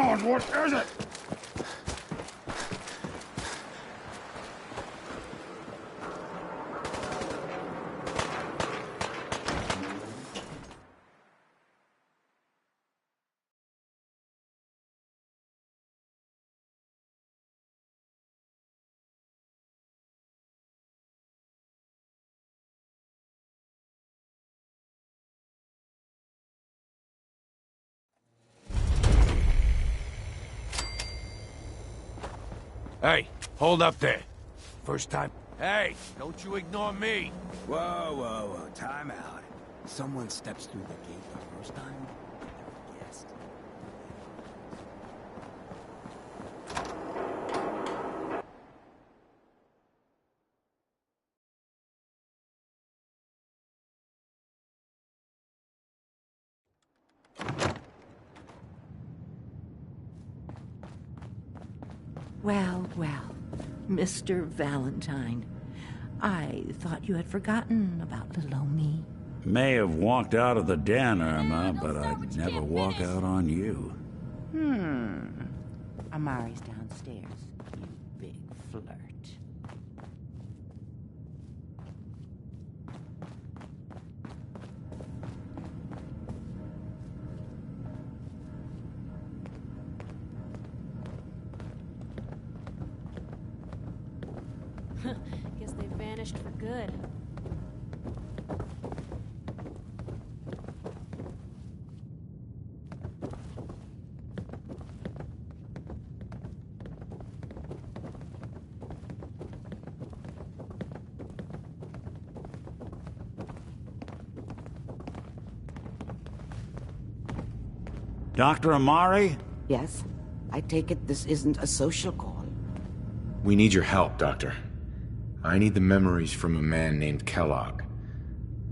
on? What is it? Hey, hold up there. First time... Hey, don't you ignore me. Whoa, whoa, whoa, time out. Someone steps through the gate the first time? I never guessed. Well, well, Mr. Valentine. I thought you had forgotten about little old me. May have walked out of the den, Irma, but I'd never walk out on you. Amari's downstairs, you big flirt. Guess they vanished for good. Dr. Amari? Yes? I take it this isn't a social call. We need your help, Doctor. I need the memories from a man named Kellogg.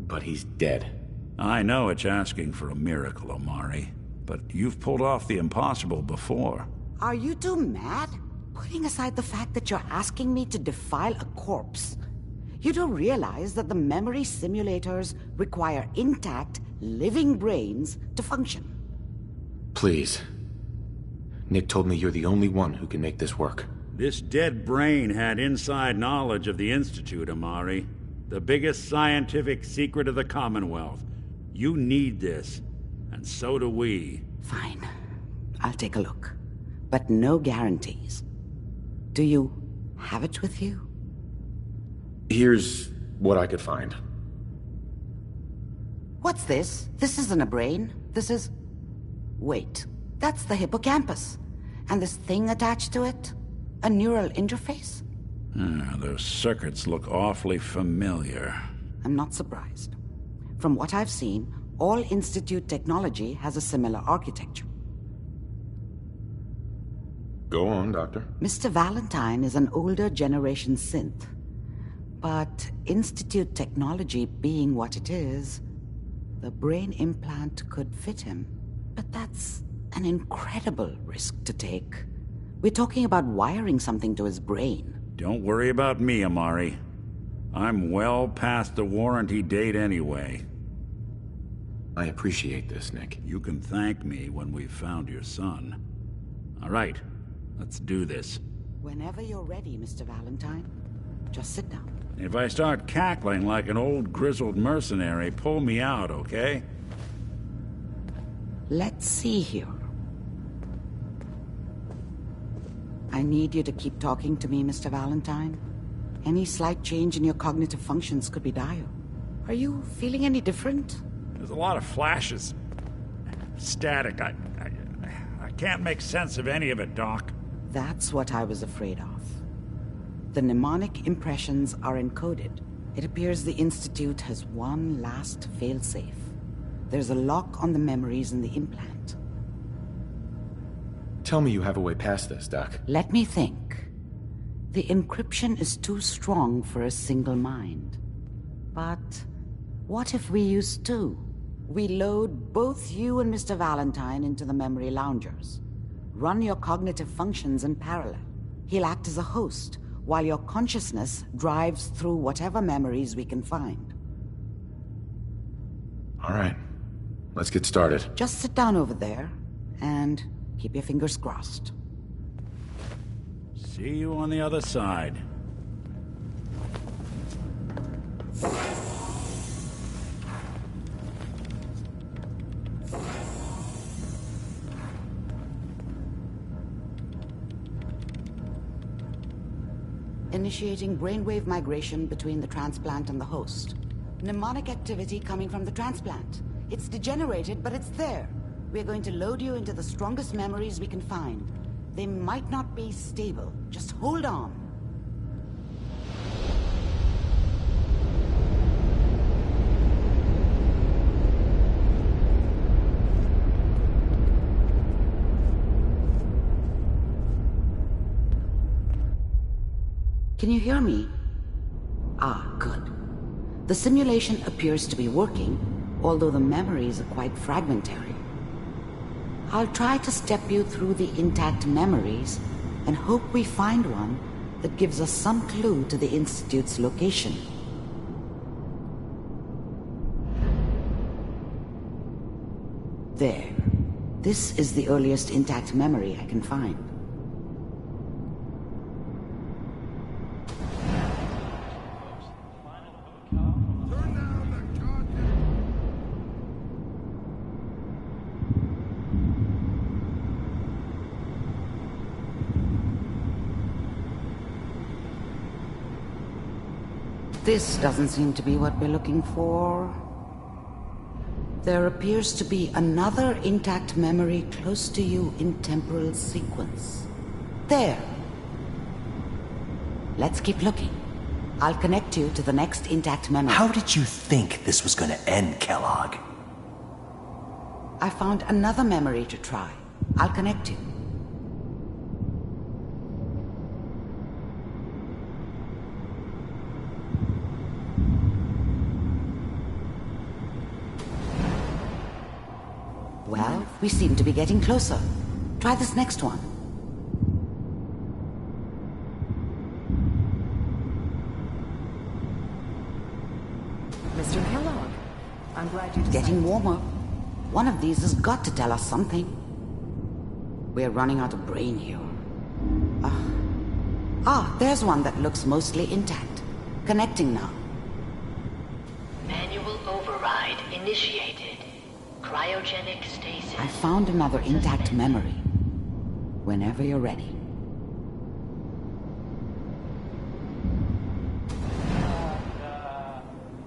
But he's dead. I know it's asking for a miracle, Amari, but you've pulled off the impossible before. Are you two mad? Putting aside the fact that you're asking me to defile a corpse, you do realize that the memory simulators require intact, living brains to function. Please. Nick told me you're the only one who can make this work. This dead brain had inside knowledge of the Institute, Amari. The biggest scientific secret of the Commonwealth. You need this, and so do we. Fine. I'll take a look. But no guarantees. Do you have it with you? Here's what I could find. What's this? This isn't a brain. This is... Wait. That's the hippocampus. And this thing attached to it? A neural interface? Those circuits look awfully familiar. I'm not surprised. From what I've seen, all Institute technology has a similar architecture. Go on, Doctor. Mr. Valentine is an older generation synth. But Institute technology being what it is, the brain implant could fit him. But that's an incredible risk to take. We're talking about wiring something to his brain. Don't worry about me, Amari. I'm well past the warranty date anyway. I appreciate this, Nick. You can thank me when we've found your son. All right, let's do this. Whenever you're ready, Mr. Valentine. Just sit down. If I start cackling like an old grizzled mercenary, pull me out, okay? Let's see here. I need you to keep talking to me, Mr. Valentine. Any slight change in your cognitive functions could be dire. Are you feeling any different? There's a lot of flashes. Static. I can't make sense of any of it, Doc. That's what I was afraid of. The mnemonic impressions are encoded. It appears the Institute has one last failsafe. There's a lock on the memories in the implant. Tell me you have a way past this, Doc. Let me think. The encryption is too strong for a single mind. But what if we use two? We load both you and Mr. Valentine into the memory loungers. Run your cognitive functions in parallel. He'll act as a host, while your consciousness drives through whatever memories we can find. All right. Let's get started. Just sit down over there, and Keep your fingers crossed. See you on the other side. Initiating brainwave migration between the transplant and the host. Mnemonic activity coming from the transplant. It's degenerated, but it's there. We're going to load you into the strongest memories we can find. They might not be stable. Just hold on. Can you hear me? Ah, good. The simulation appears to be working, although the memories are quite fragmentary. I'll try to step you through the intact memories and hope we find one that gives us some clue to the Institute's location. There. This is the earliest intact memory I can find. This doesn't seem to be what we're looking for. There appears to be another intact memory close to you in temporal sequence. There. Let's keep looking. I'll connect you to the next intact memory. How did you think this was gonna end, Kellogg? I found another memory to try. I'll connect you. Well, we seem to be getting closer. Try this next one. Mr. Kellogg, I'm glad you decided... Getting warmer. One of these has got to tell us something. We're running out of brain here. There's one that looks mostly intact. Connecting now. Manual override initiated. Cryogenic stasis. I found another intact memory. Whenever you're ready.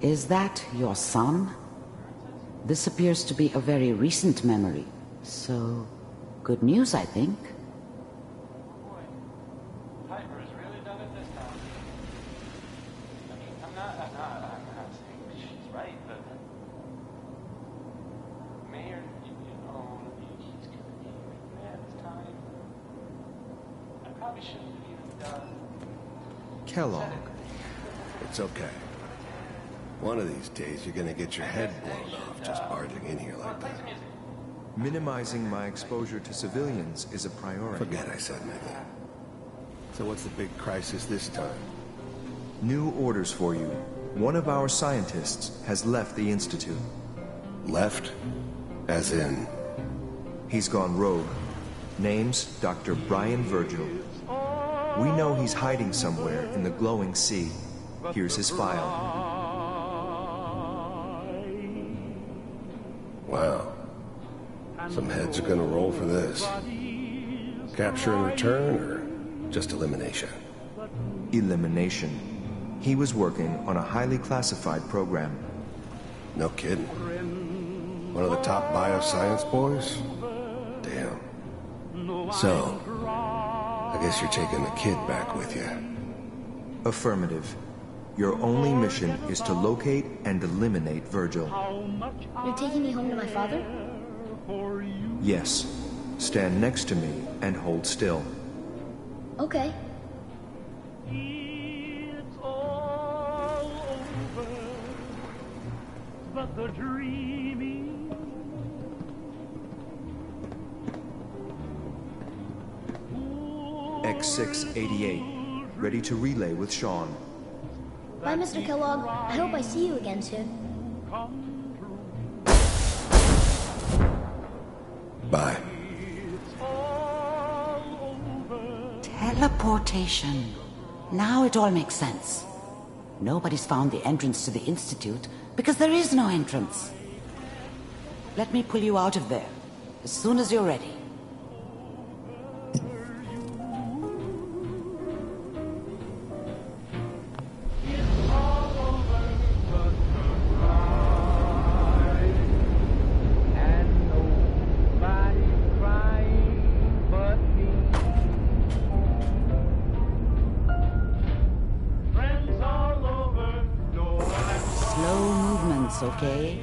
Is that your son? This appears to be a very recent memory. So, good news, I think. Piper's really done it this time. I mean, I'm not saying she's right, but Mayor, you know, he's gonna be mad this time. I probably shouldn't have even done. Kellogg. It's okay. One of these days, you're gonna get your head blown off just barging in here like that. Minimizing my exposure to civilians is a priority. Forget I said anything. So what's the big crisis this time? New orders for you. One of our scientists has left the Institute. Left? As in? He's gone rogue. Name's Dr. Brian Virgil. We know he's hiding somewhere in the glowing sea. Here's his file. Wow. Some heads are gonna roll for this. Capture and return, or just elimination? Elimination. He was working on a highly classified program. No kidding. One of the top bioscience boys? Damn. So, I guess you're taking the kid back with you. Affirmative. Your only mission is to locate and eliminate Virgil. You're taking me home to my father? Yes. Stand next to me and hold still. Okay. It's all over, but the dreaming. X688. Ready to relay with Sean. Bye, Mr. Kellogg. I hope I see you again soon. Bye. Teleportation. Now it all makes sense. Nobody's found the entrance to the Institute because there is no entrance. Let me pull you out of there as soon as you're ready. Okay?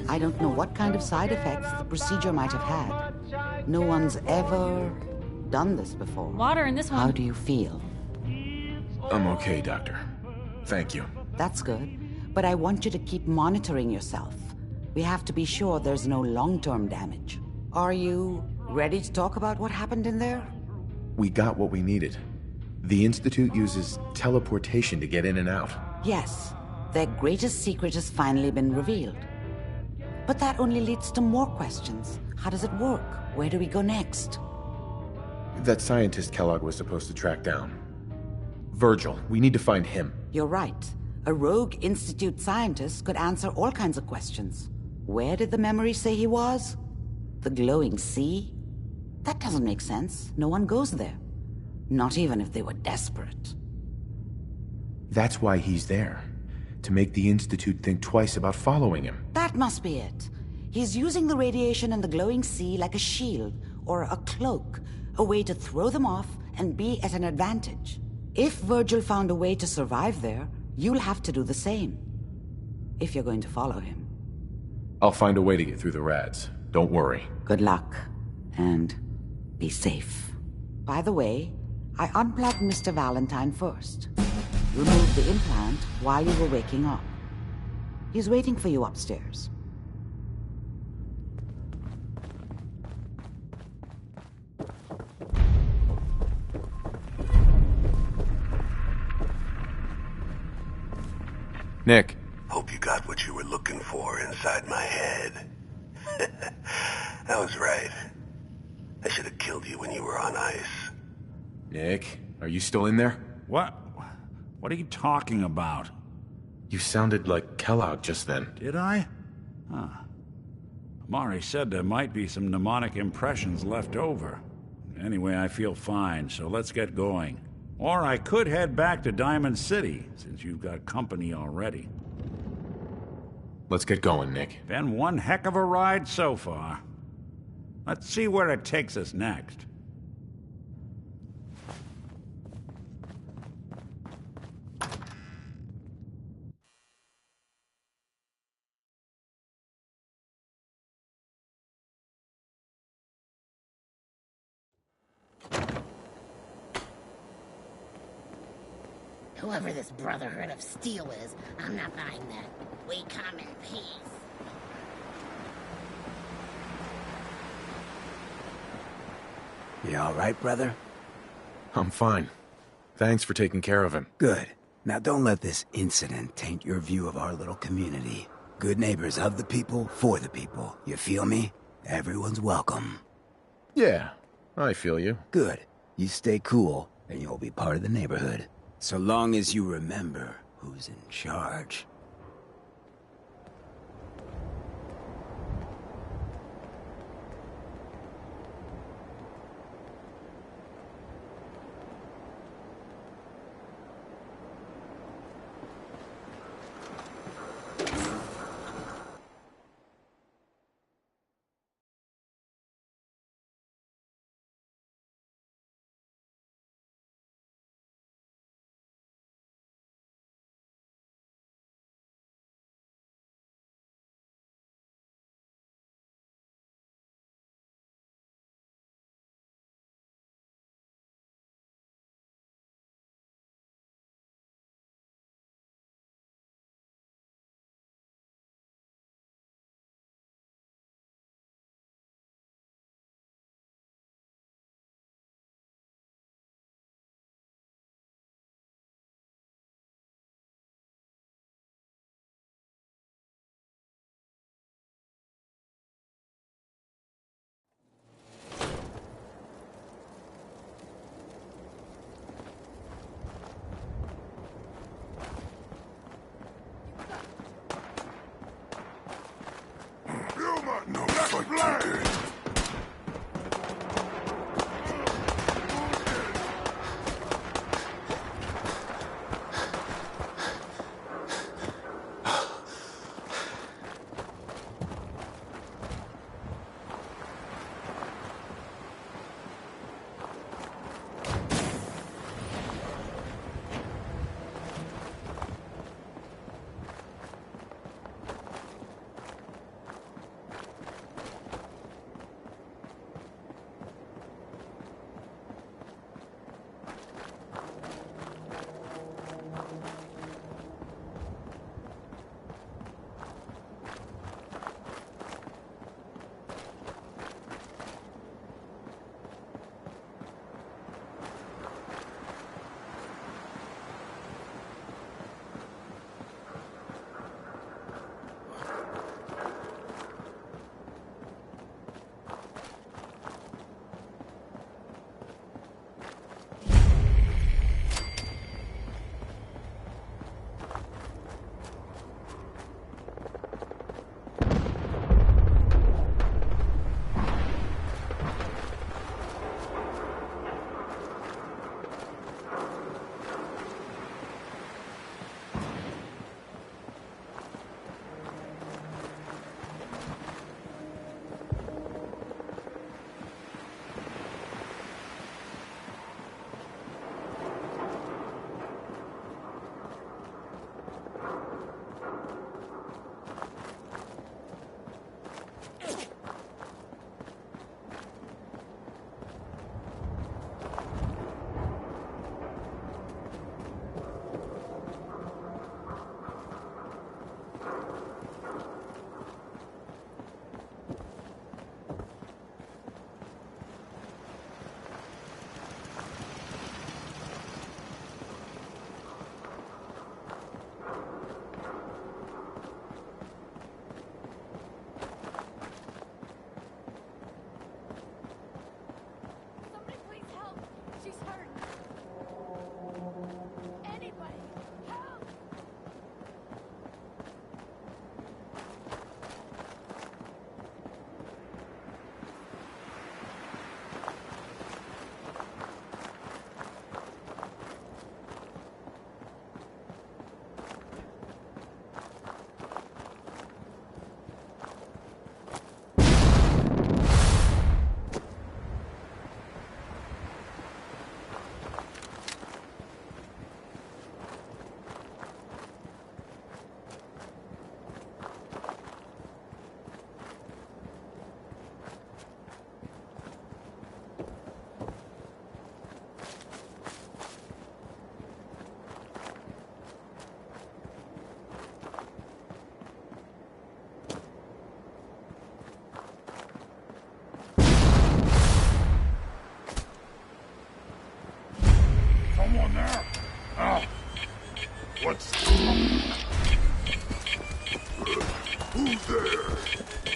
I don't know what kind of side effects the procedure might have had. No one's ever done this before. Water in this one. How do you feel? I'm okay, Doctor. Thank you. That's good. But I want you to keep monitoring yourself. We have to be sure there's no long-term damage. Are you ready to talk about what happened in there? We got what we needed. The Institute uses teleportation to get in and out. Yes. Their greatest secret has finally been revealed. But that only leads to more questions. How does it work? Where do we go next? That scientist Kellogg was supposed to track down. Virgil, we need to find him. You're right. A rogue Institute scientist could answer all kinds of questions. Where did the memory say he was? The glowing sea? That doesn't make sense. No one goes there. Not even if they were desperate. That's why he's there. To make the Institute think twice about following him. That must be it. He's using the radiation in the glowing sea like a shield or a cloak, a way to throw them off and be at an advantage. If Virgil found a way to survive there, you'll have to do the same. If you're going to follow him. I'll find a way to get through the rads. Don't worry. Good luck. And be safe. By the way, I unplugged Mr. Valentine first. Removed the implant while you were waking up. He's waiting for you upstairs. Nick. Hope you got what you were looking for inside my head. I was right. I should have killed you when you were on ice. Nick, are you still in there? What? What are you talking about? You sounded like Kellogg just then. Did I? Huh. Amari said there might be some mnemonic impressions left over. Anyway, I feel fine, so let's get going. Or I could head back to Diamond City, since you've got company already. Let's get going, Nick. Been one heck of a ride so far. Let's see where it takes us next. Whoever this Brotherhood of Steel is, I'm not buying that. We come in peace. You all right, brother? I'm fine. Thanks for taking care of him. Good. Now don't let this incident taint your view of our little community. Good neighbors of the people, for the people. You feel me? Everyone's welcome. Yeah, I feel you. Good. You stay cool, and you'll be part of the neighborhood. So long as you remember who's in charge.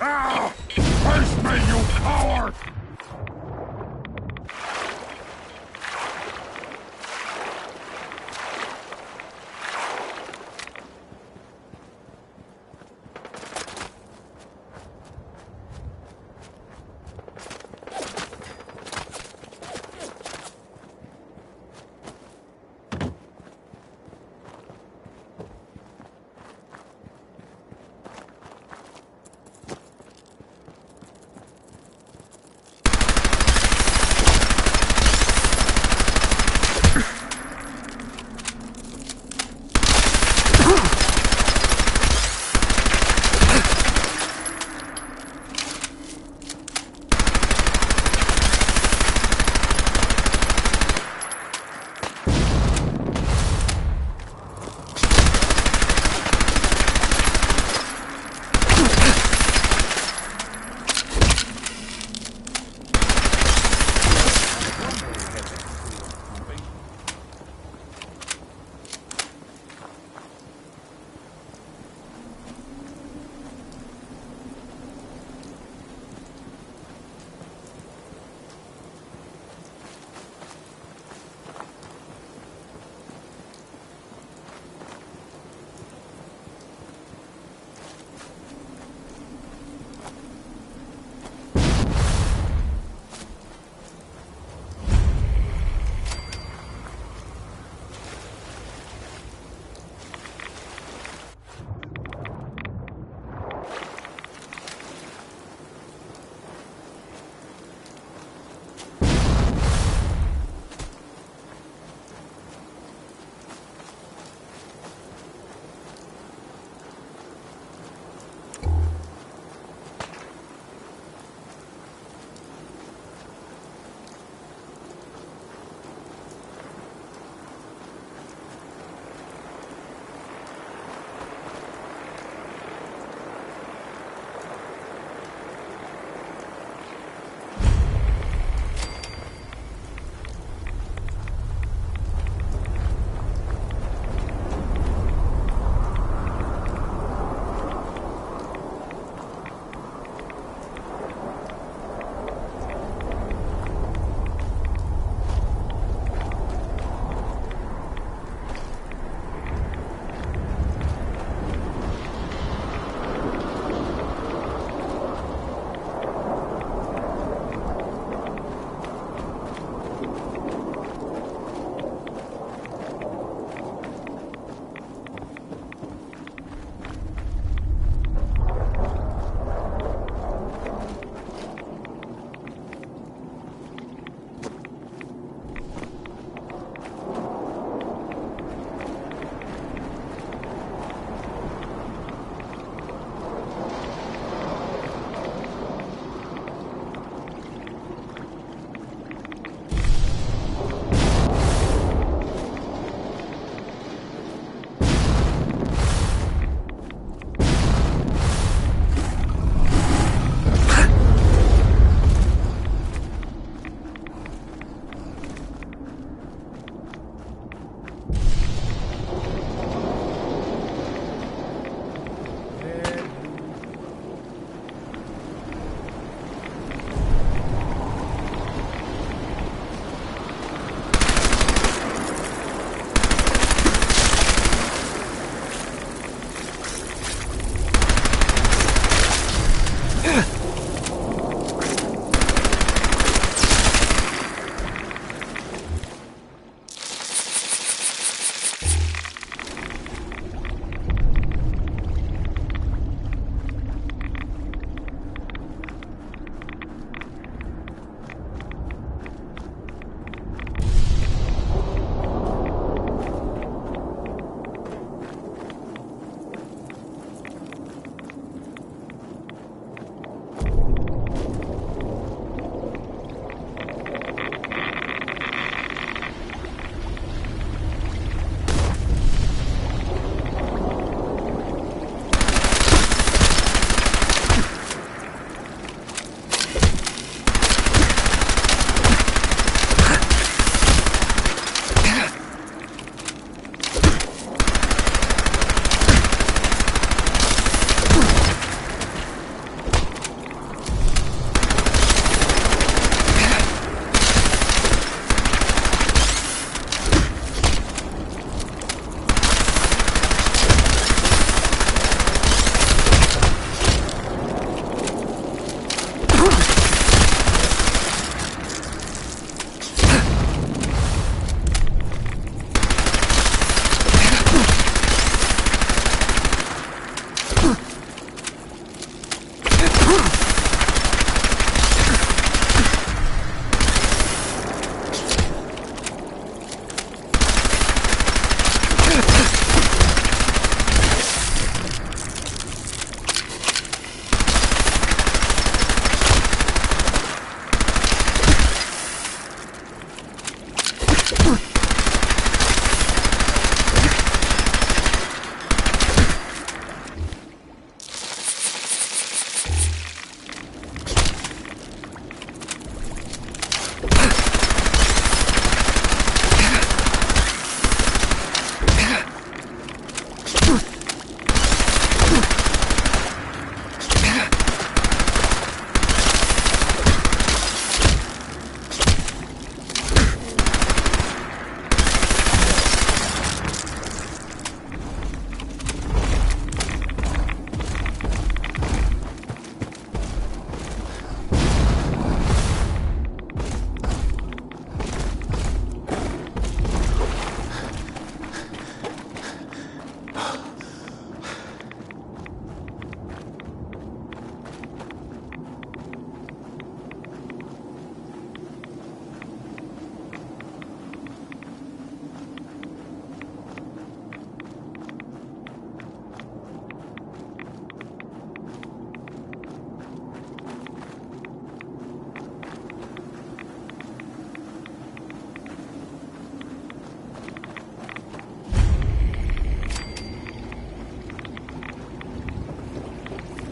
Now! Face me, you coward!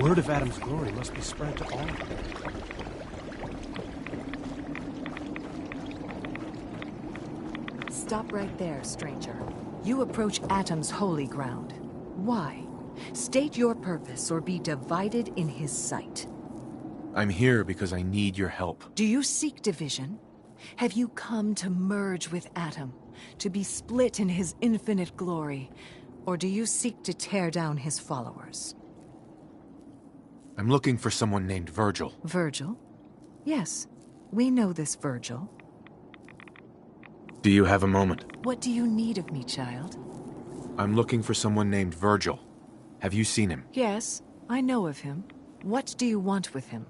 Word of Adam's glory must be spread to all. Stop right there, stranger. You approach Atom's holy ground. Why? State your purpose or be divided in his sight. I'm here because I need your help. Do you seek division? Have you come to merge with Atom, to be split in his infinite glory? Or do you seek to tear down his followers? I'm looking for someone named Virgil. Virgil? Yes, we know this Virgil. Do you have a moment? What do you need of me, child? I'm looking for someone named Virgil. Have you seen him? Yes, I know of him. What do you want with him?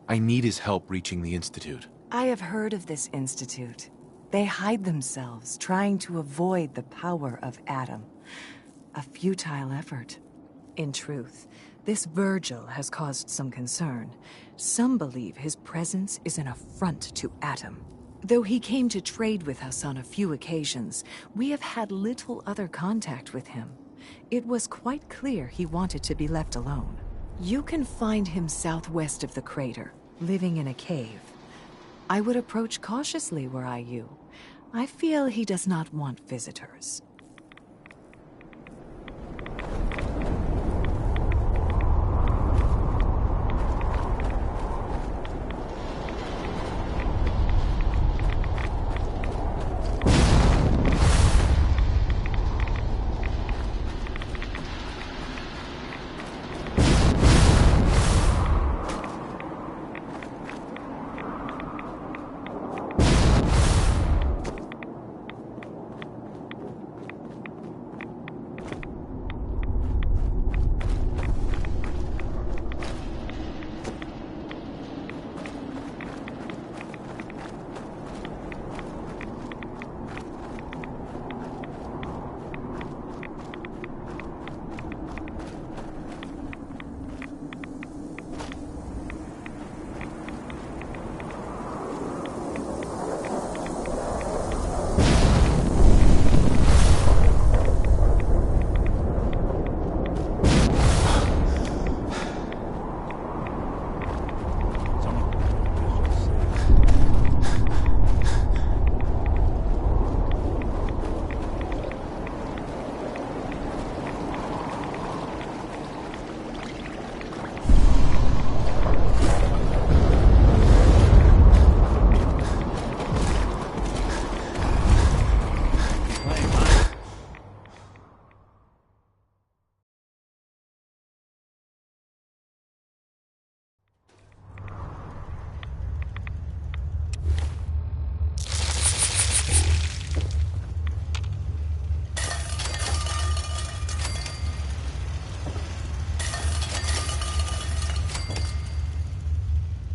I need his help reaching the Institute. I have heard of this Institute. They hide themselves, trying to avoid the power of Atom. A futile effort. In truth, this Virgil has caused some concern. Some believe his presence is an affront to Atom. Though he came to trade with us on a few occasions, we have had little other contact with him. It was quite clear he wanted to be left alone. You can find him southwest of the crater, living in a cave. I would approach cautiously were I you. I feel he does not want visitors.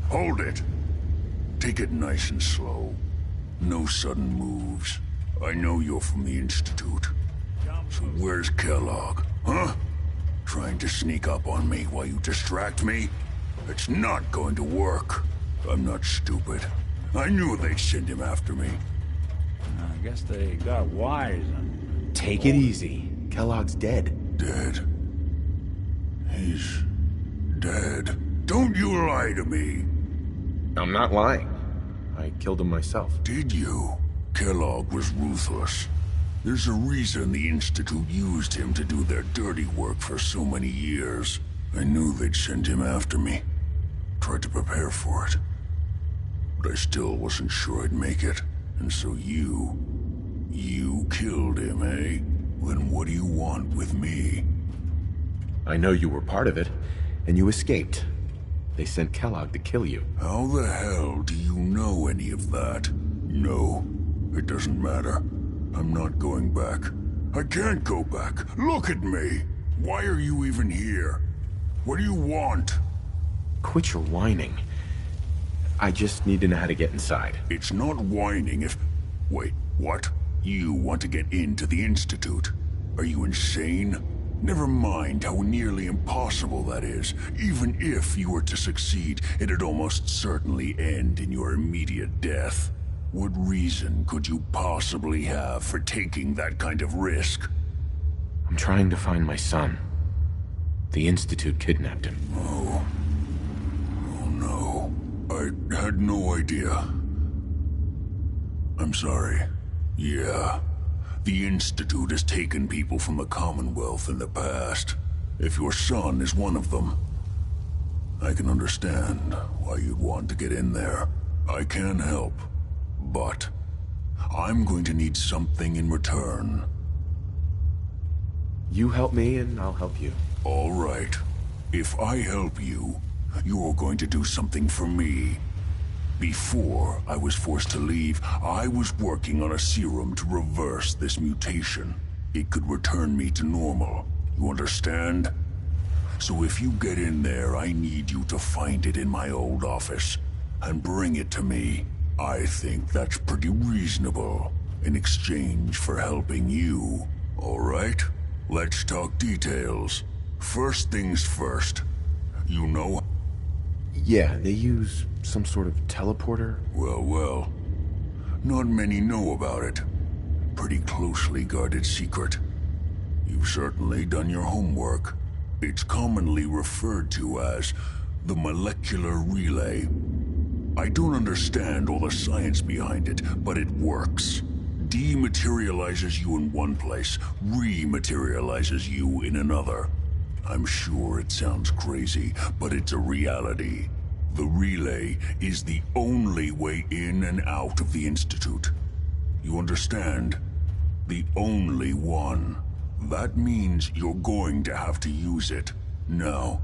Hold it. Take it nice and slow. No sudden moves. I know you're from the Institute. So where's Kellogg, huh? Trying to sneak up on me while you distract me? It's not going to work. I'm not stupid. I knew they'd send him after me. I guess they got wise and... Take it easy. Kellogg's dead. Dead? He's... dead. Don't you lie to me. I'm not lying. I killed him myself. Did you? Kellogg was ruthless. There's a reason the Institute used him to do their dirty work for so many years. I knew they'd send him after me. Tried to prepare for it. But I still wasn't sure I'd make it. And so you killed him, eh? Then what do you want with me? I know you were part of it, and you escaped. They sent Kellogg to kill you. How the hell do you know any of that? No, it doesn't matter. I'm not going back. I can't go back. Look at me! Why are you even here? What do you want? Quit your whining. I just need to know how to get inside. It's not whining if... Wait, what? You want to get into the Institute? Are you insane? Never mind how nearly impossible that is. Even if you were to succeed, it'd almost certainly end in your immediate death. What reason could you possibly have for taking that kind of risk? I'm trying to find my son. The Institute kidnapped him. Oh. Oh no. I had no idea. I'm sorry. Yeah. The Institute has taken people from the Commonwealth in the past. If your son is one of them, I can understand why you'd want to get in there. I can help, but I'm going to need something in return. You help me and I'll help you. All right. If I help you, you're going to do something for me. Before I was forced to leave, I was working on a serum to reverse this mutation. It could return me to normal. You understand? So if you get in there, I need you to find it in my old office and bring it to me. I think that's pretty reasonable in exchange for helping you. All right? Let's talk details. First things first. You know? Yeah, they use some sort of teleporter. Well. Not many know about it. Pretty closely guarded secret. You've certainly done your homework. It's commonly referred to as the molecular relay. I don't understand all the science behind it, but it works. Dematerializes you in one place, rematerializes you in another. I'm sure it sounds crazy, but it's a reality. The relay is the only way in and out of the Institute. You understand? The only one. That means you're going to have to use it. Now,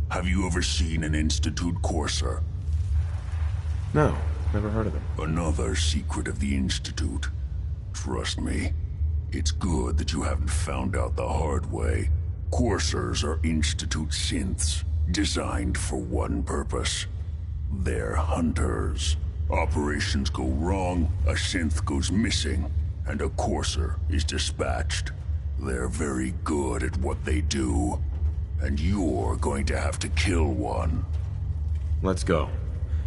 have you ever seen an Institute courser? No, never heard of them. Another secret of the Institute. Trust me, it's good that you haven't found out the hard way. Coursers are Institute synths, designed for one purpose. They're hunters. Operations go wrong, a synth goes missing, and a courser is dispatched. They're very good at what they do, and you're going to have to kill one. Let's go.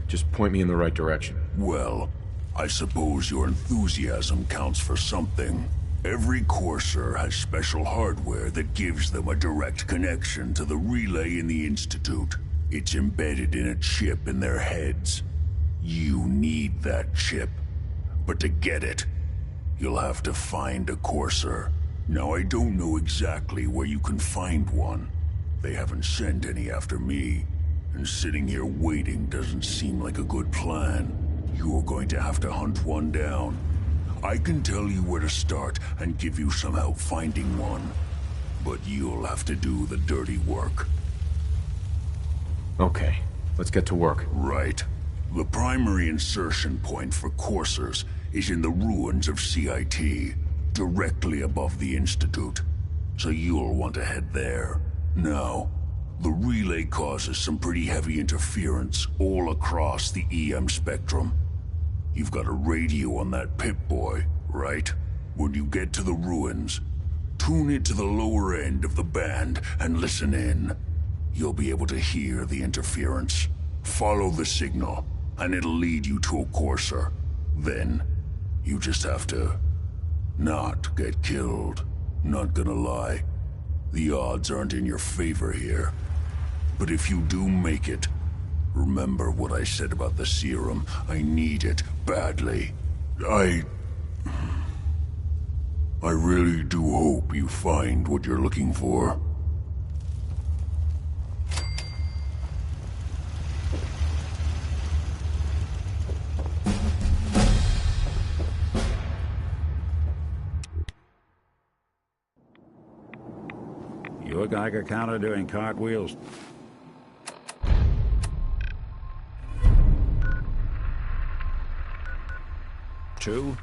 Just point me in the right direction. Well, I suppose your enthusiasm counts for something. Every courser has special hardware that gives them a direct connection to the relay in the Institute. It's embedded in a chip in their heads. You need that chip. But to get it, you'll have to find a courser. Now, I don't know exactly where you can find one. They haven't sent any after me, and sitting here waiting doesn't seem like a good plan. You're going to have to hunt one down. I can tell you where to start and give you some help finding one, but you'll have to do the dirty work. Okay, let's get to work. Right. The primary insertion point for coursers is in the ruins of CIT, directly above the Institute. So you'll want to head there. Now, the relay causes some pretty heavy interference all across the EM spectrum. You've got a radio on that Pip-Boy, right? When you get to the ruins, tune it to the lower end of the band and listen in. You'll be able to hear the interference. Follow the signal, and it'll lead you to a courser. Then, you just have to not get killed. Not gonna lie, the odds aren't in your favor here. But if you do make it, remember what I said about the serum. I need it badly. I really do hope you find what you're looking for. Your Geiger counter doing cartwheels. Two.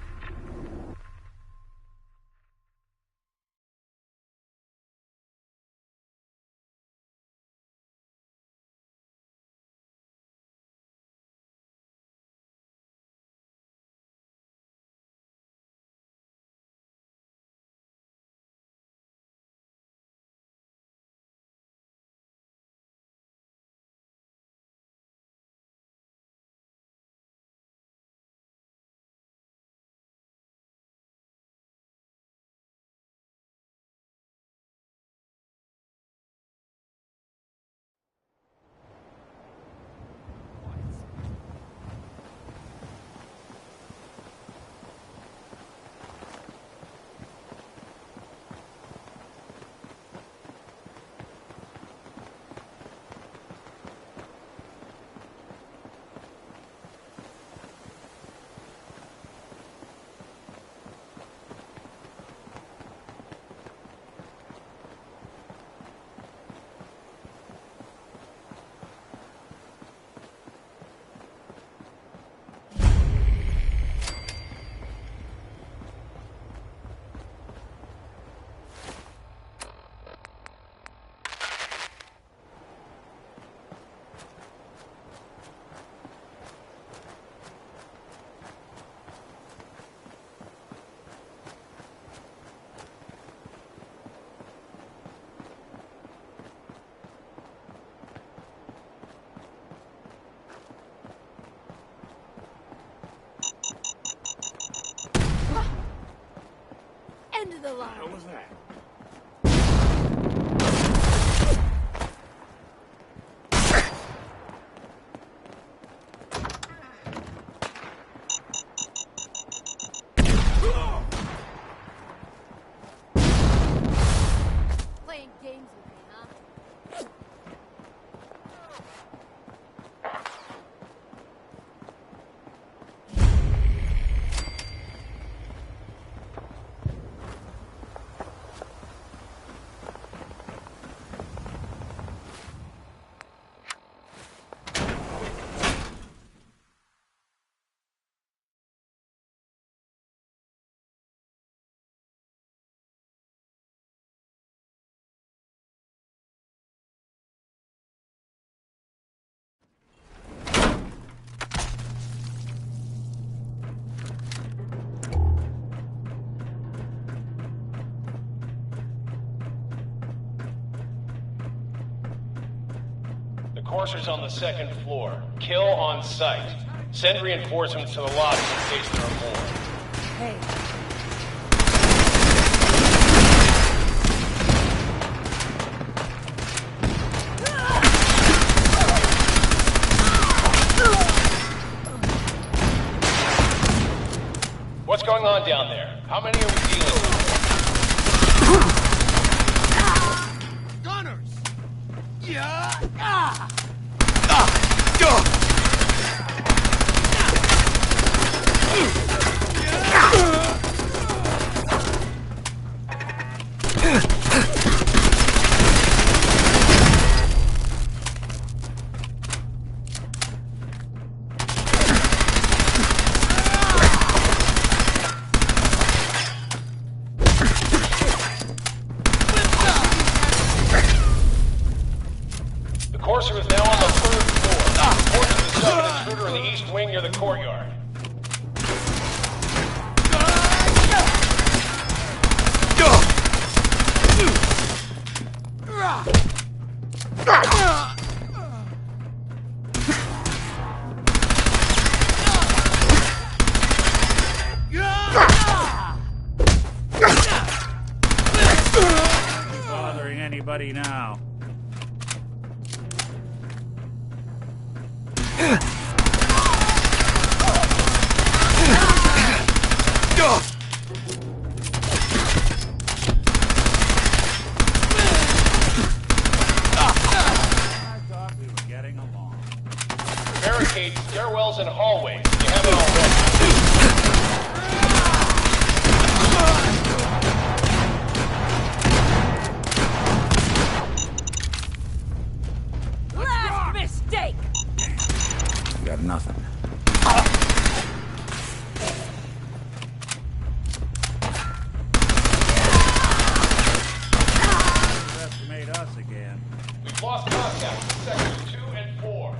the line. What was that? Playing games with me, huh? The courser's on the second floor. Kill on sight. Send reinforcements to the lobby in case there are more. Hey. What's going on down there? How many are we dealing with? Gunners! Yeah! The courser is now on the third floor. Reported to summon an intruder in the east wing near the courtyard. Bothering anybody now? Barricades, stairwells, and hallways. You have it already. Last mistake! You got nothing. Underestimate us again. We've lost contact with sectors 2 and 4.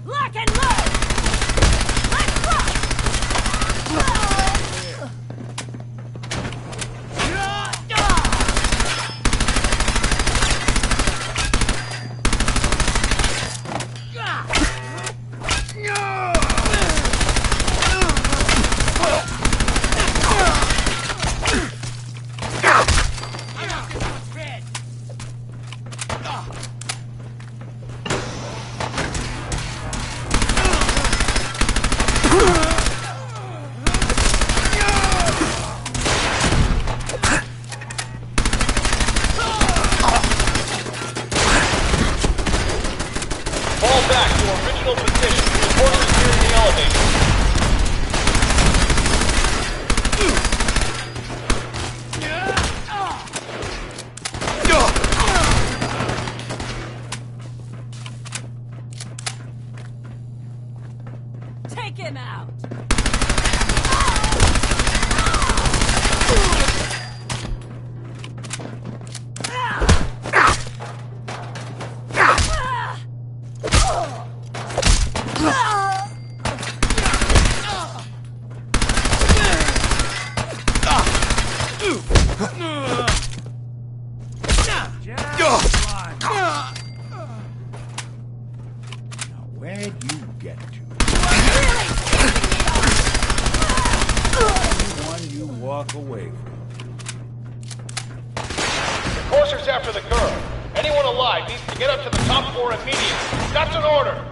Lock and load! Let's rock! Fall back to original position. Reinforcements here in the elevator. Take him out! Where'd you get to? One you walk away from. The Courser's after the girl. Anyone alive needs to get up to the top floor immediately. That's an order!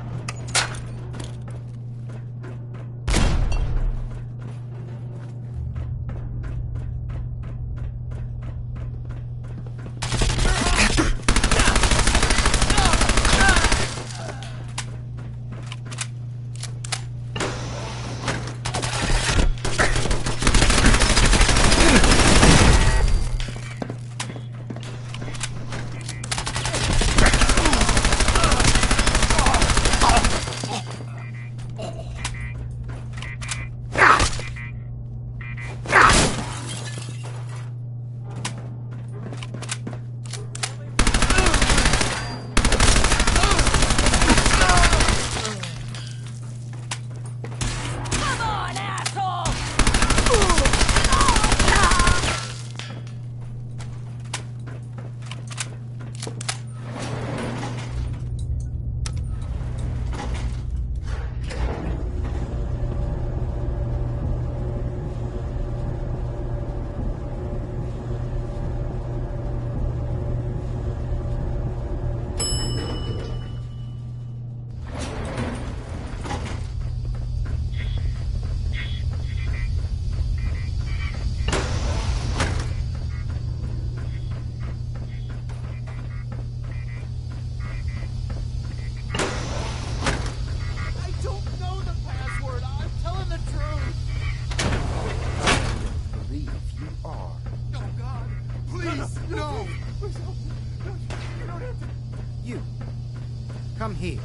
Come here.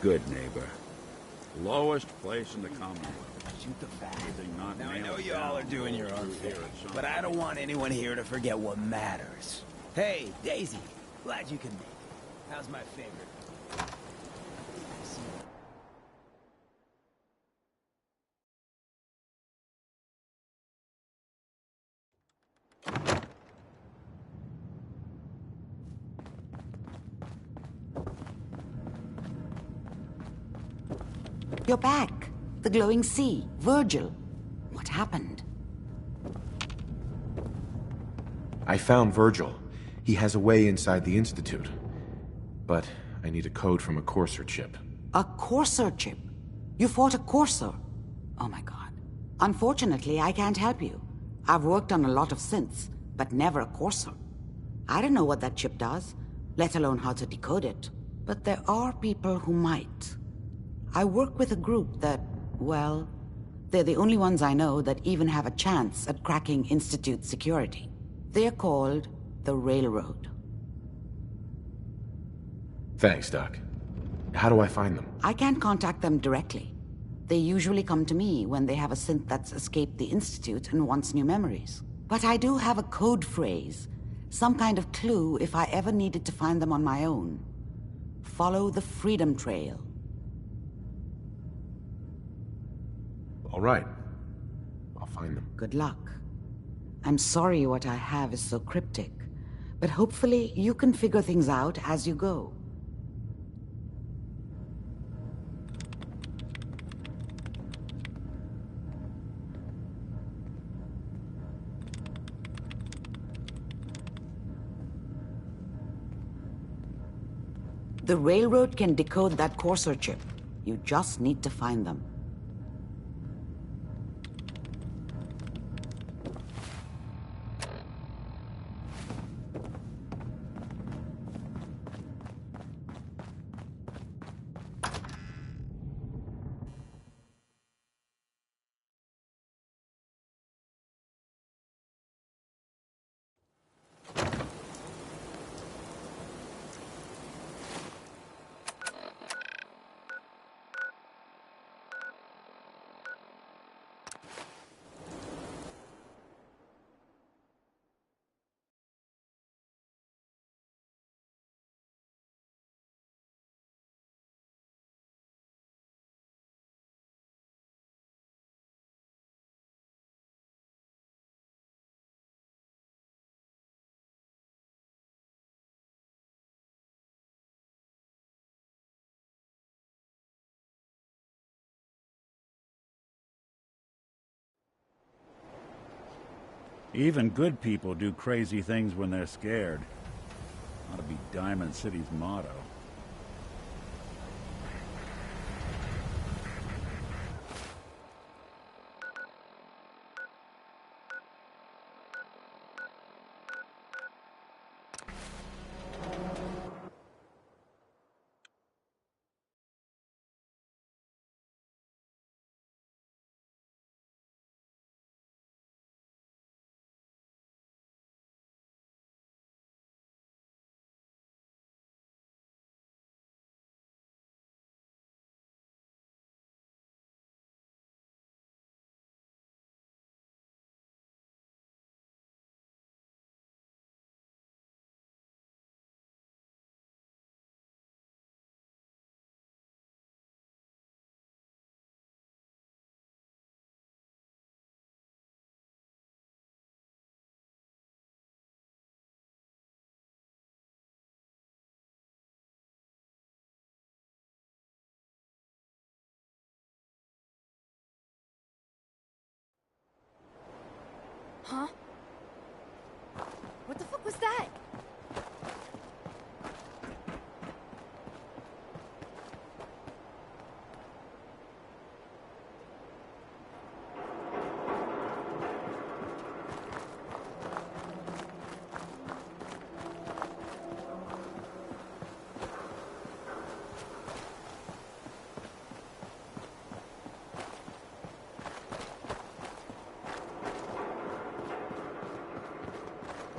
Good neighbor. Lowest place in the Commonwealth. Shoot the fact. Not Now I know nailed you all are down. doing your own thing, but I don't want anyone here to forget what matters. Hey, Daisy, glad you can make it. How's my favorite? You're back. The glowing sea. Virgil. What happened? I found Virgil. He has a way inside the Institute. But I need a code from a Courser chip. A Courser chip? You fought a Courser? Oh my god. Unfortunately, I can't help you. I've worked on a lot of synths, but never a Courser. I don't know what that chip does, let alone how to decode it. But there are people who might. I work with a group that, well, they're the only ones I know that even have a chance at cracking Institute security. They're called the Railroad. Thanks, Doc. How do I find them? I can't contact them directly. They usually come to me when they have a synth that's escaped the Institute and wants new memories. But I do have a code phrase, some kind of clue if I ever needed to find them on my own. Follow the Freedom Trail. All right. I'll find them. Good luck. I'm sorry what I have is so cryptic, but hopefully you can figure things out as you go. The Railroad can decode that Courser chip. You just need to find them. Even good people do crazy things when they're scared. Ought to be Diamond City's motto. Huh? What the fuck was that?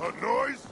A noise?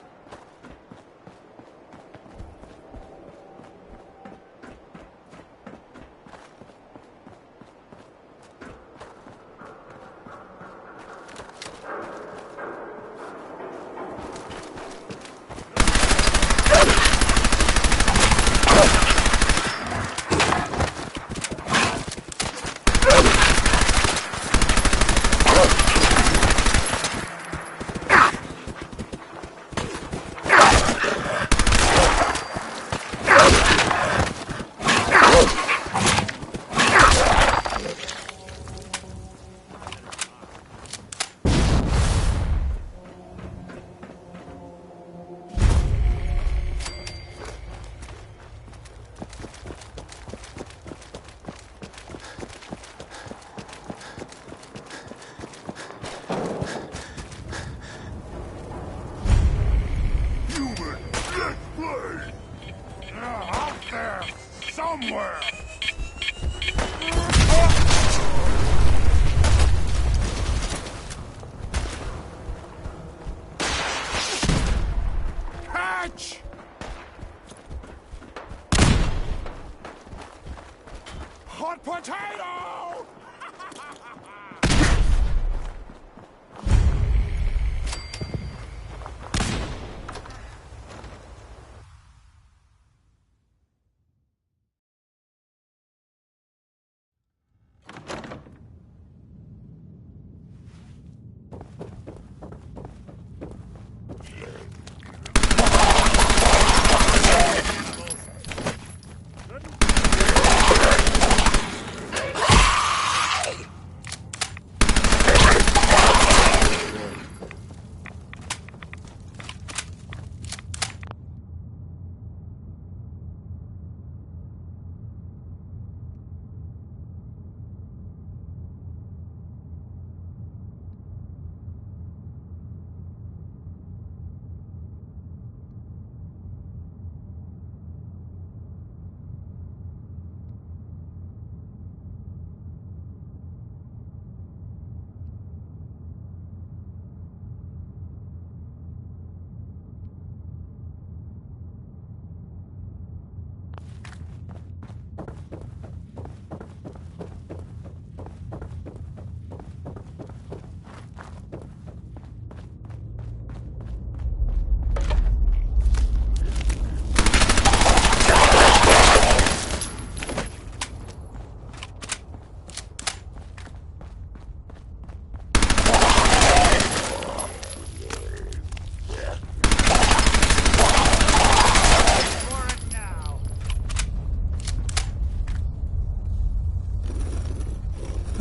Out there! Somewhere! Catch! Hot potato!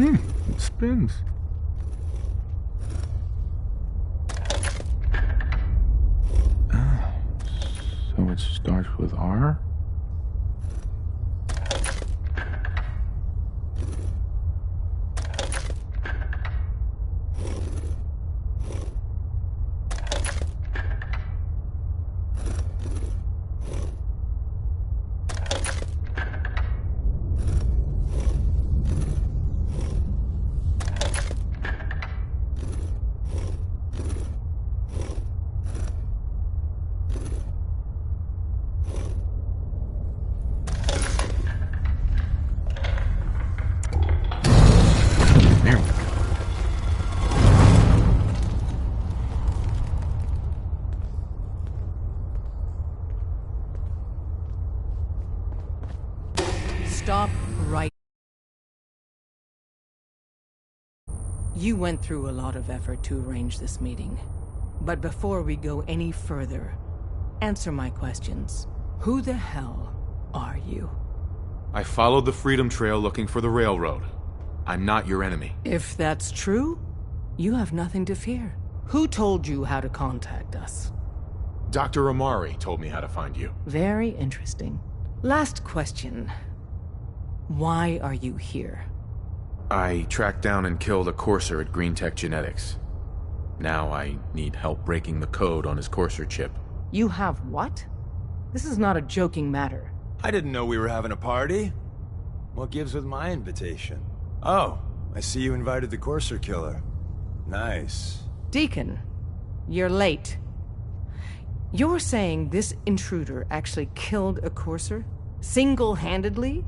It spins. So it starts with R? Stop right. You went through a lot of effort to arrange this meeting. But before we go any further, answer my questions. Who the hell are you? I followed the Freedom Trail looking for the railroad. I'm not your enemy. If that's true, you have nothing to fear. Who told you how to contact us? Dr. Amari told me how to find you. Very interesting. Last question. Why are you here? I tracked down and killed a courser at Green Tech Genetics. Now I need help breaking the code on his courser chip. You have what? This is not a joking matter. I didn't know we were having a party. What gives with my invitation? Oh, I see you invited the courser killer. Nice. Deacon, you're late. You're saying this intruder actually killed a courser? Single-handedly?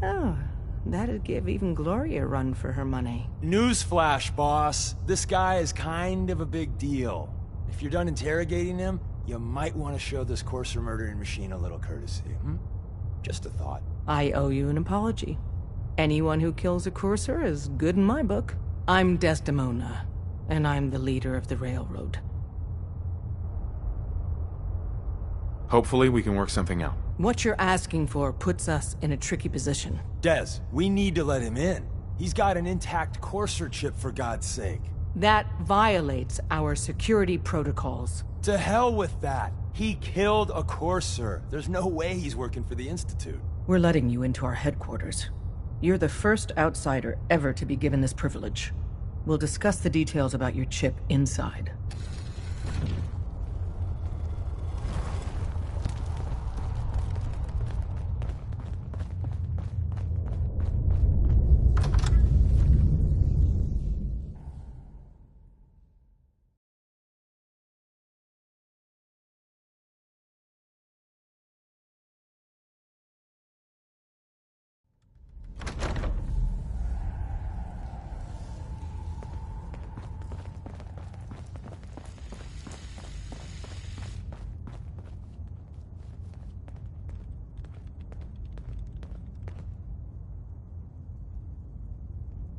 Oh, that'd give even Gloria a run for her money. Newsflash, boss. This guy is kind of a big deal. If you're done interrogating him, you might want to show this courser murdering machine a little courtesy, Just a thought. I owe you an apology. Anyone who kills a courser is good in my book. I'm Desdemona, and I'm the leader of the railroad. Hopefully we can work something out. What you're asking for puts us in a tricky position. Dez, we need to let him in. He's got an intact courser chip, for God's sake. That violates our security protocols. To hell with that. He killed a courser. There's no way he's working for the Institute. We're letting you into our headquarters. You're the first outsider ever to be given this privilege. We'll discuss the details about your chip inside.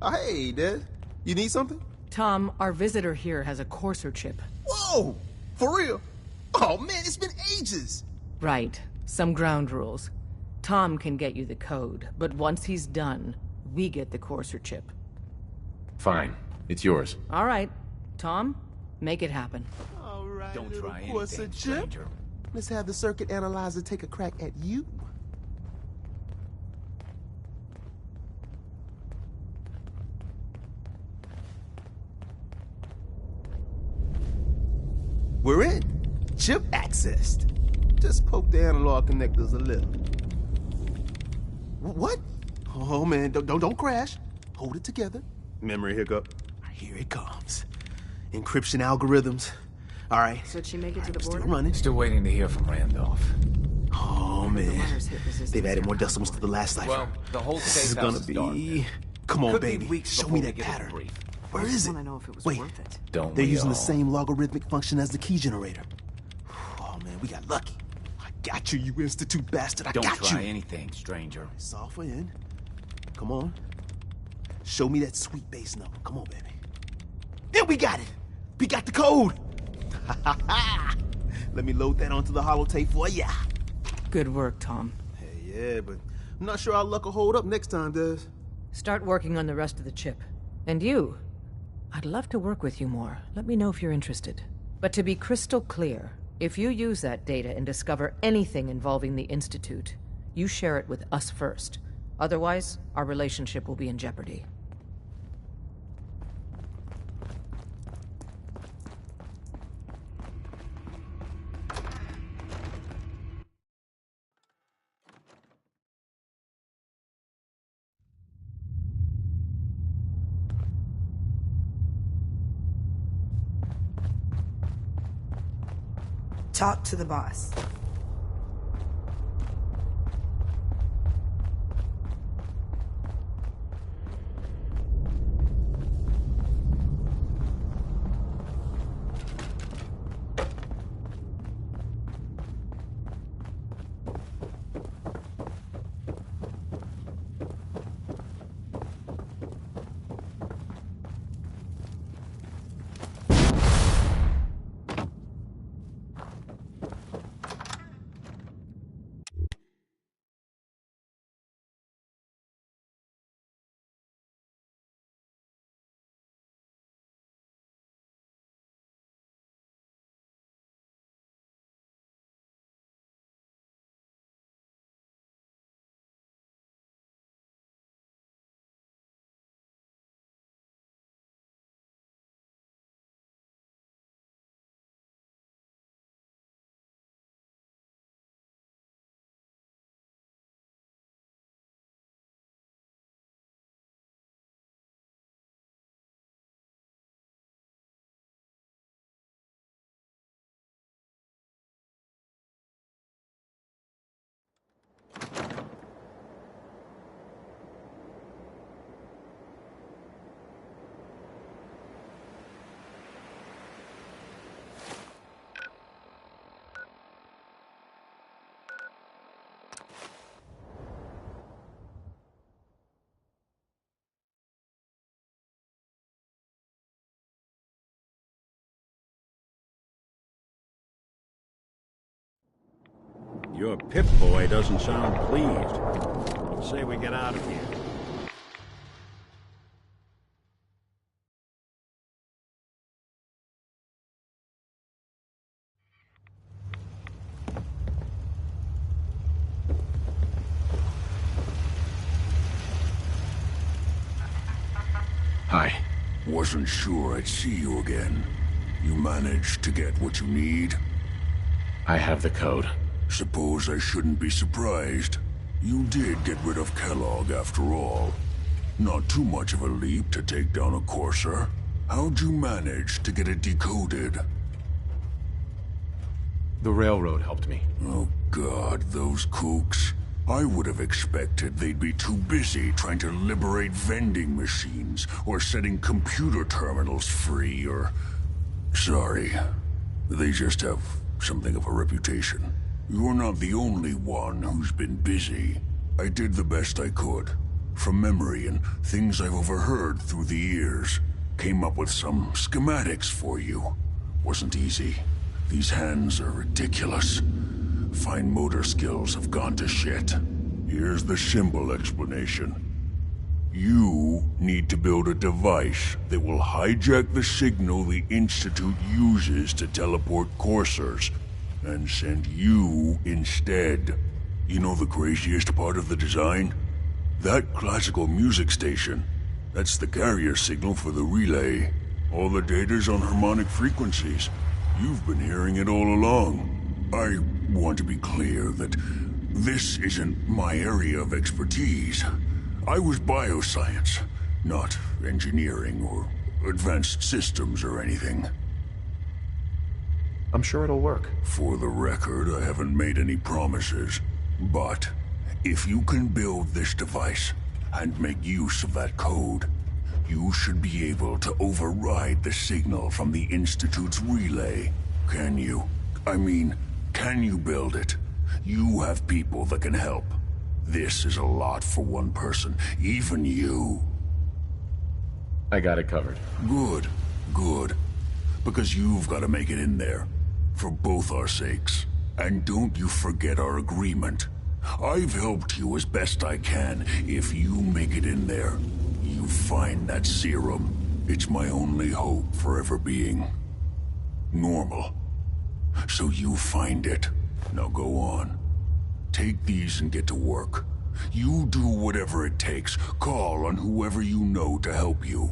Hey, Dad. You need something? Tom, our visitor here has a Courser chip. Whoa! For real? Oh, man, it's been ages! Right. Some ground rules. Tom can get you the code, but once he's done, we get the Courser chip. Fine. It's yours. All right. Tom, make it happen. All right, Don't little try Courser anything, chip. stranger. Let's have the circuit analyzer take a crack at you. We're in. Chip accessed. Just poke the analog connectors a little. What? Oh man, don't crash. Hold it together. Memory hiccup. Here it comes. Encryption algorithms. All right. So did she make it to the Still border? running. Still waiting to hear from Randolph. Oh The man, wires hit resistance. they've added more decimals to the last cipher. Well, the whole This safe is house gonna is be. dark. Come on, Could be baby. weeks Show before me we that get a pattern. brief. Where I is just it? want to know if it was Wait. worth it. Don't They're we using the all? same logarithmic function as the key generator. Oh man, we got lucky. I got you, you Institute bastard. I Don't got try you. anything, stranger. It's all for in. Come on. Show me that sweet bass number. Come on, baby. Yeah, we got it. We got the code. Let me load that onto the holotape for ya. Good work, Tom. Hey, yeah, but I'm not sure our luck will hold up next time, Daz. Start working on the rest of the chip. And you? I'd love to work with you more. Let me know if you're interested. But to be crystal clear, if you use that data and discover anything involving the Institute, you share it with us first. Otherwise, our relationship will be in jeopardy. Talk to the boss. Your Pip-Boy doesn't sound pleased. Say we get out of here. Hi. Wasn't sure I'd see you again. You managed to get what you need? I have the code. Suppose I shouldn't be surprised. You did get rid of Kellogg after all. Not too much of a leap to take down a Courser. How'd you manage to get it decoded? The railroad helped me. Oh God, those kooks. I would have expected they'd be too busy trying to liberate vending machines or setting computer terminals free or... Sorry. They just have something of a reputation. You're not the only one who's been busy. I did the best I could. from memory and things I've overheard through the years. Came up with some schematics for you. Wasn't easy. These hands are ridiculous. Fine motor skills have gone to shit. Here's the simple explanation. You need to build a device that will hijack the signal the Institute uses to teleport coursers, and send you instead. You know the craziest part of the design? That classical music station. That's the carrier signal for the relay. All the data's on harmonic frequencies. You've been hearing it all along. I want to be clear that this isn't my area of expertise. I was bioscience, not engineering or advanced systems or anything. I'm sure it'll work. For the record, I haven't made any promises. But if you can build this device and make use of that code, you should be able to override the signal from the Institute's relay. Can you? I mean, can you build it? You have people that can help. This is a lot for one person, even you. I got it covered. Good, good. Because you've got to make it in there. For both our sakes. And don't you forget our agreement. I've helped you as best I can. If you make it in there, you find that serum. It's my only hope for ever being normal. So you find it. Now go on. Take these and get to work. You do whatever it takes. Call on whoever you know to help you.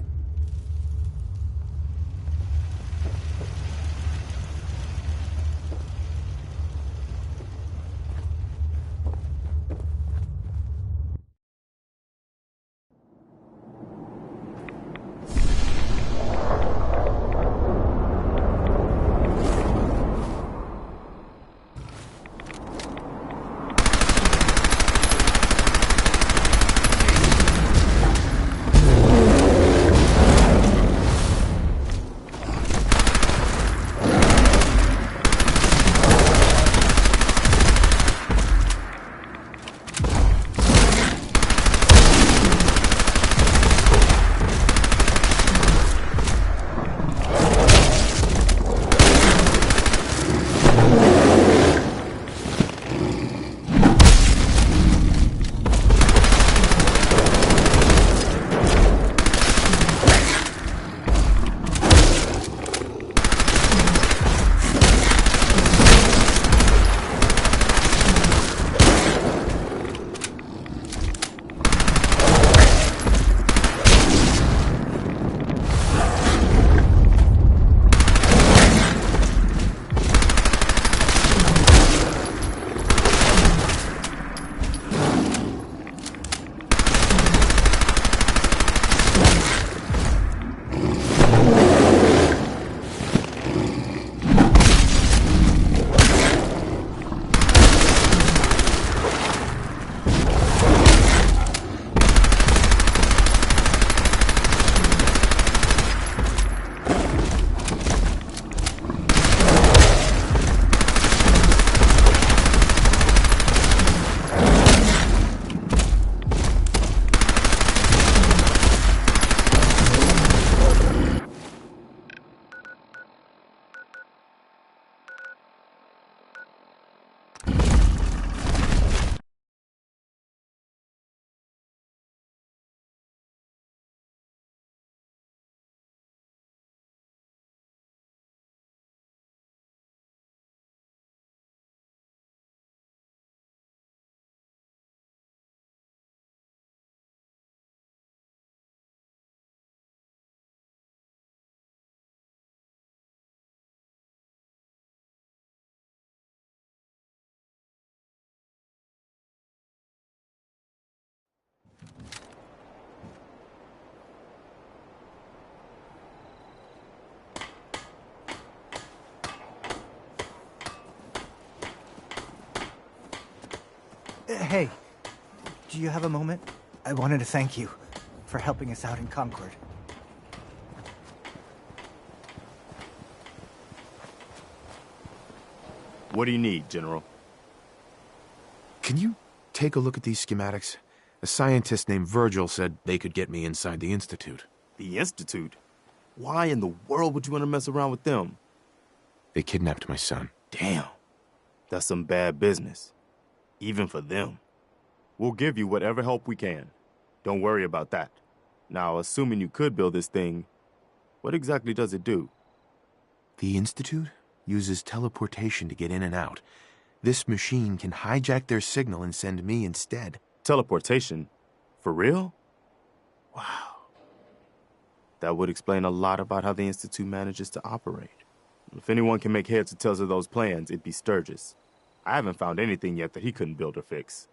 Hey, do you have a moment? I wanted to thank you for helping us out in Concord. What do you need, General? Can you take a look at these schematics? A scientist named Virgil said they could get me inside the Institute. The Institute? Why in the world would you want to mess around with them? They kidnapped my son. Damn. That's some bad business. Even for them. We'll give you whatever help we can. Don't worry about that. Now, assuming you could build this thing, what exactly does it do? The Institute uses teleportation to get in and out. This machine can hijack their signal and send me instead. Teleportation? For real? Wow. That would explain a lot about how the Institute manages to operate. If anyone can make heads or tails of those plans, it'd be Sturgis. I haven't found anything yet that he couldn't build or fix.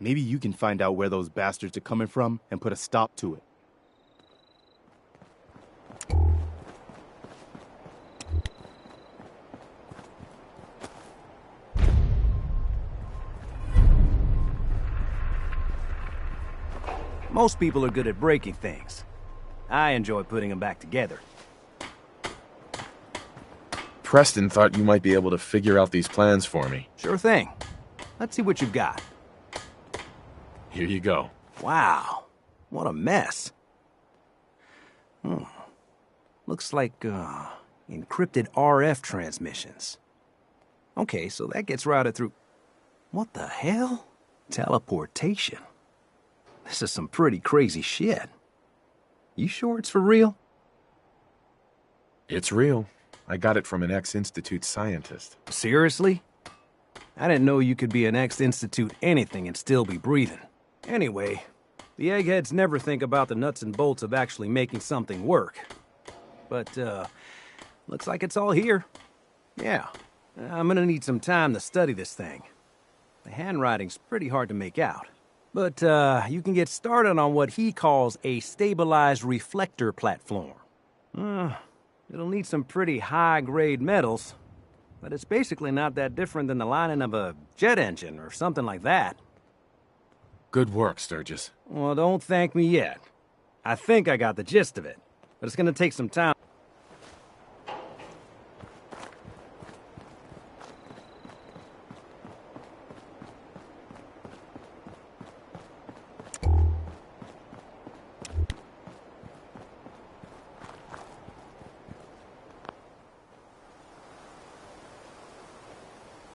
Maybe you can find out where those bastards are coming from and put a stop to it. Most people are good at breaking things. I enjoy putting them back together. Preston thought you might be able to figure out these plans for me. Sure thing. Let's see what you've got. Here you go. Wow. What a mess. Looks like, encrypted RF transmissions. Okay, so that gets routed through... What the hell? Teleportation. This is some pretty crazy shit. You sure it's for real? It's real. I got it from an ex-Institute scientist. Seriously? I didn't know you could be an ex-Institute anything and still be breathing. Anyway, the eggheads never think about the nuts and bolts of actually making something work. But, looks like it's all here. Yeah, I'm gonna need some time to study this thing. The handwriting's pretty hard to make out. But, you can get started on what he calls a stabilized reflector platform. It'll need some pretty high-grade metals, but it's basically not that different than the lining of a jet engine or something like that. Good work, Sturgis. Well, don't thank me yet. I think I got the gist of it, but it's gonna take some time.